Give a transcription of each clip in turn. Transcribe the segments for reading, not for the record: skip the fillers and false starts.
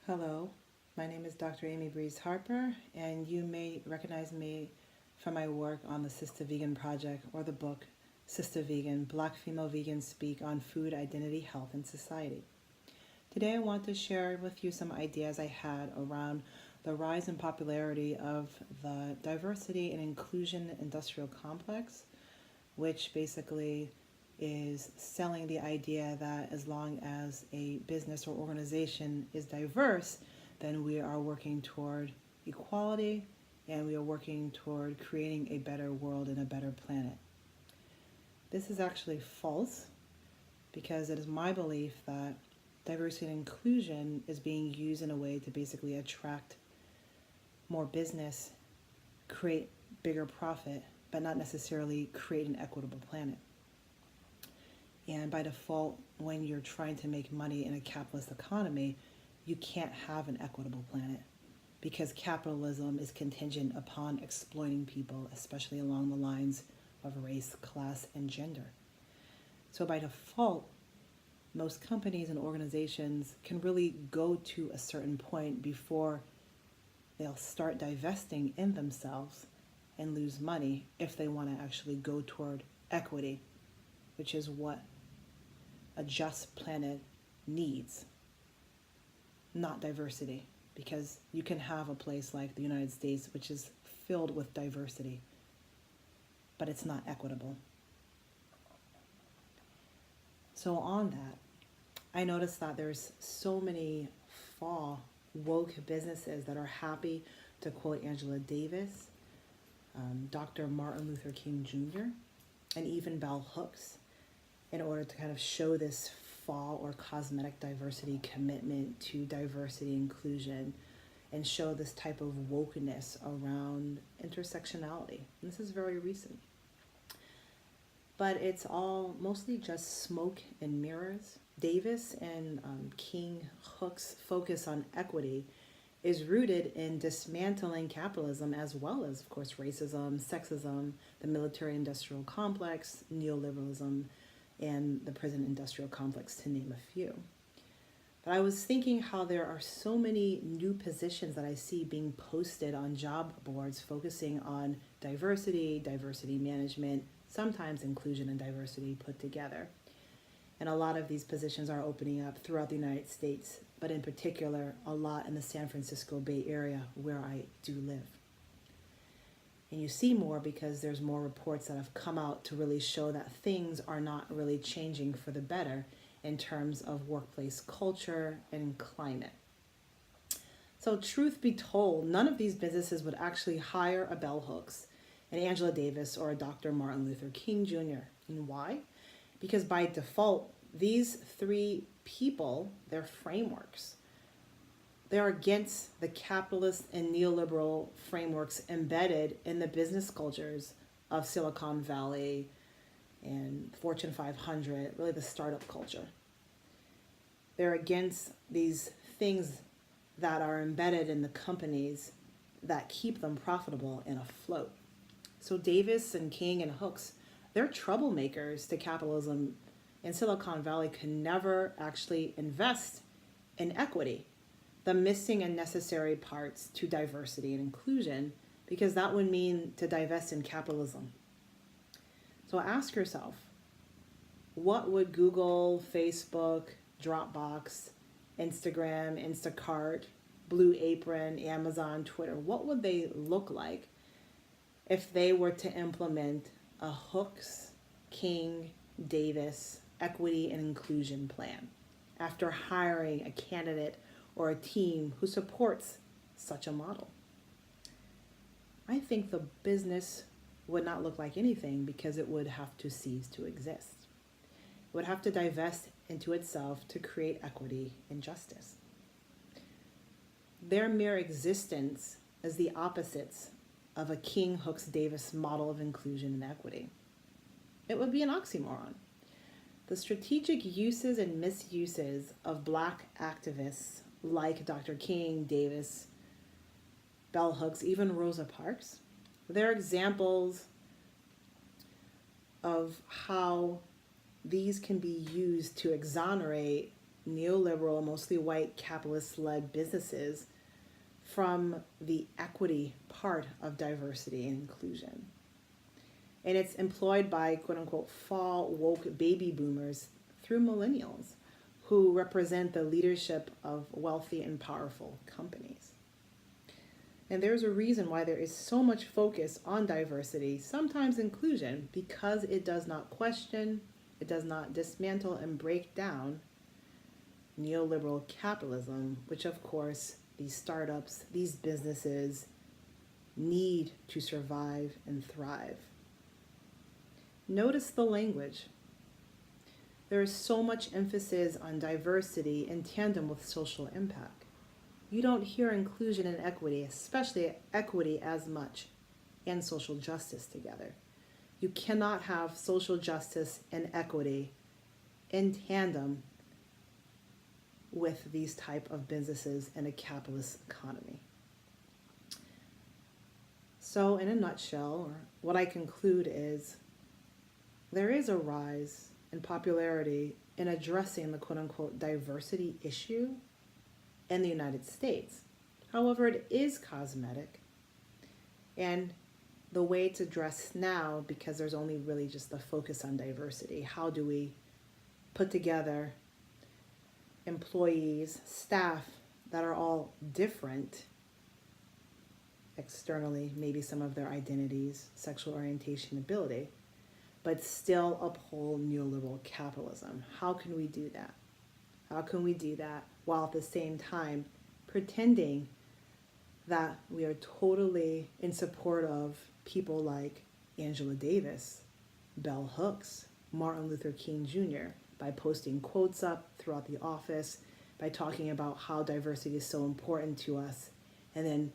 Hello, my name is Dr. Amy Breeze Harper, and you may recognize me from my work on the Sister Vegan Project or the book Sister Vegan, Black Female Vegans Speak on Food, Identity, Health, and Society. Today I want to share with you some ideas I had around the rise in popularity of the diversity and inclusion industrial complex, which basically is selling the idea that as long as a business or organization is diverse, then we are working toward equality and we are working toward creating a better world and a better planet. This is actually false because it is my belief that diversity and inclusion is being used in a way to basically attract more business, create bigger profit, but not necessarily create an equitable planet. And by default, when you're trying to make money in a capitalist economy, you can't have an equitable planet because capitalism is contingent upon exploiting people, especially along the lines of race, class, and gender. So by default, most companies and organizations can really go to a certain point before they'll start divesting in themselves and lose money if they want to actually go toward equity, which is what a just planet needs, not diversity, because you can have a place like the United States, which is filled with diversity, but it's not equitable. So on that, I noticed that there's so many woke businesses that are happy to quote Angela Davis, Dr. Martin Luther King Jr., and even Bell Hooks, in order to kind of show this fall or cosmetic diversity commitment to diversity inclusion and show this type of wokeness around intersectionality. And this is very recent. But it's all mostly just smoke and mirrors. Davis and King Hooks' focus on equity is rooted in dismantling capitalism as well as, of course, racism, sexism, the military-industrial complex, neoliberalism, and the prison industrial complex, to name a few. But I was thinking how there are so many new positions that I see being posted on job boards focusing on diversity, diversity management, sometimes inclusion and diversity put together. And a lot of these positions are opening up throughout the United States, but in particular, a lot in the San Francisco Bay Area where I do live. And you see more because there's more reports that have come out to really show that things are not really changing for the better in terms of workplace culture and climate. So truth be told, none of these businesses would actually hire a Bell Hooks, an Angela Davis, or a Dr. Martin Luther King Jr. And why? Because by default, these three people, they're frameworks. They're against the capitalist and neoliberal frameworks embedded in the business cultures of Silicon Valley and Fortune 500, really the startup culture. They're against these things that are embedded in the companies that keep them profitable and afloat. So Davis and King and Hooks, they're troublemakers to capitalism, and Silicon Valley can never actually invest in equity, the missing and necessary parts to diversity and inclusion, because that would mean to divest in capitalism. So ask yourself, what would Google, Facebook, Dropbox, Instagram, Instacart, Blue Apron, Amazon, Twitter, what would they look like if they were to implement a Hooks, King, Davis equity and inclusion plan after hiring a candidate or a team who supports such a model? I think the business would not look like anything because it would have to cease to exist. It would have to divest into itself to create equity and justice. Their mere existence is the opposites of a King Hooks Davis model of inclusion and equity. It would be an oxymoron. The strategic uses and misuses of Black activists like Dr. King, Davis, Bell Hooks, even Rosa Parks, they're examples of how these can be used to exonerate neoliberal, mostly white, capitalist-led businesses from the equity part of diversity and inclusion. And it's employed by quote-unquote fall woke baby boomers through millennials who represent the leadership of wealthy and powerful companies. And there's a reason why there is so much focus on diversity, sometimes inclusion, because it does not question, it does not dismantle and break down neoliberal capitalism, which of course these startups, these businesses need to survive and thrive. Notice the language. There is so much emphasis on diversity in tandem with social impact. You don't hear inclusion and equity, especially equity, as much, and social justice together. You cannot have social justice and equity in tandem with these type of businesses in a capitalist economy. So in a nutshell, or what I conclude is, there is a rise in popularity in addressing the quote-unquote diversity issue in the United States. However, it is cosmetic, and the way it's addressed now, because there's only really just the focus on diversity, how do we put together employees, staff that are all different externally, maybe some of their identities, sexual orientation, ability, but still uphold neoliberal capitalism? How can we do that? How can we do that while at the same time pretending that we are totally in support of people like Angela Davis, Bell Hooks, Martin Luther King Jr., by posting quotes up throughout the office, by talking about how diversity is so important to us, and then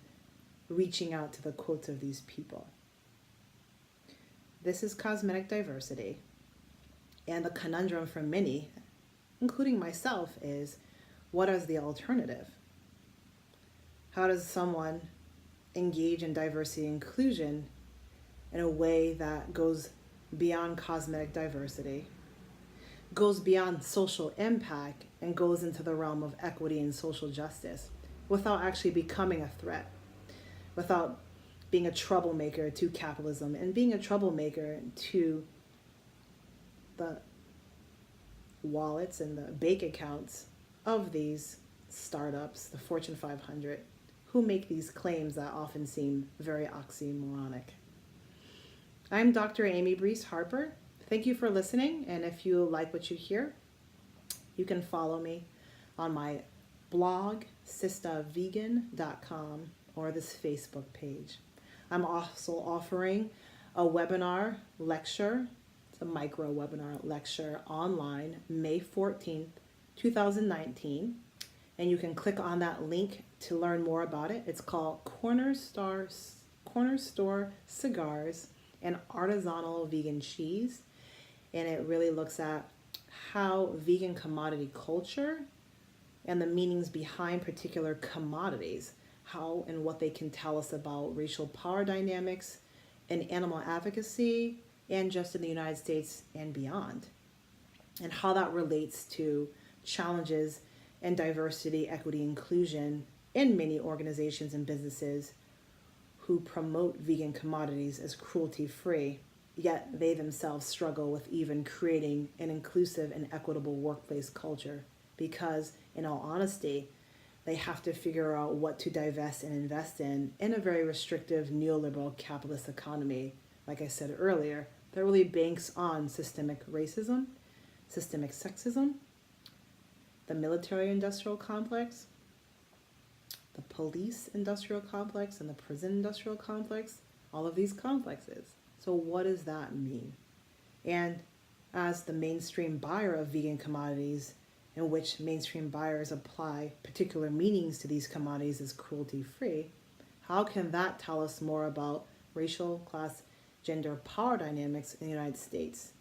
reaching out to the quotes of these people? This is cosmetic diversity, and the conundrum for many, including myself, is what is the alternative? How does someone engage in diversity and inclusion in a way that goes beyond cosmetic diversity, goes beyond social impact, and goes into the realm of equity and social justice without actually becoming a threat, without being a troublemaker to capitalism and being a troublemaker to the wallets and the bank accounts of these startups, the Fortune 500, who make these claims that often seem very oxymoronic. I'm Dr. Amy Brees Harper. Thank you for listening, and if you like what you hear, you can follow me on my blog, sistavegan.com, or this Facebook page. I'm also offering a webinar lecture. It's a micro webinar lecture online, May 14th, 2019. And you can click on that link to learn more about it. It's called Corner Store Cigars and Artisanal Vegan Cheese. And it really looks at how vegan commodity culture and the meanings behind particular commodities, how and what they can tell us about racial power dynamics and animal advocacy, and just in the United States and beyond, and how that relates to challenges and diversity, equity, inclusion in many organizations and businesses who promote vegan commodities as cruelty-free, yet they themselves struggle with even creating an inclusive and equitable workplace culture, because in all honesty, they have to figure out what to divest and invest in a very restrictive neoliberal capitalist economy, like I said earlier, that really banks on systemic racism, systemic sexism, the military-industrial complex, the police-industrial complex, and the prison-industrial complex, all of these complexes. So what does that mean? And as the mainstream buyer of vegan commodities, in which mainstream buyers apply particular meanings to these commodities as cruelty-free, how can that tell us more about racial, class, gender, power dynamics in the United States?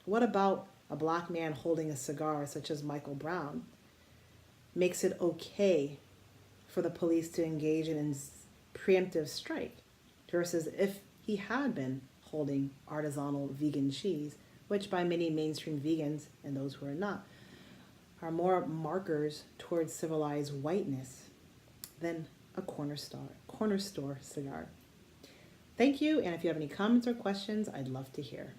What about a black man holding a cigar, such as Michael Brown, makes it okay for the police to engage in a preemptive strike, versus if he had been holding artisanal vegan cheese, which by many mainstream vegans and those who are not, are more markers towards civilized whiteness than a corner store cigar. Thank you, and if you have any comments or questions, I'd love to hear.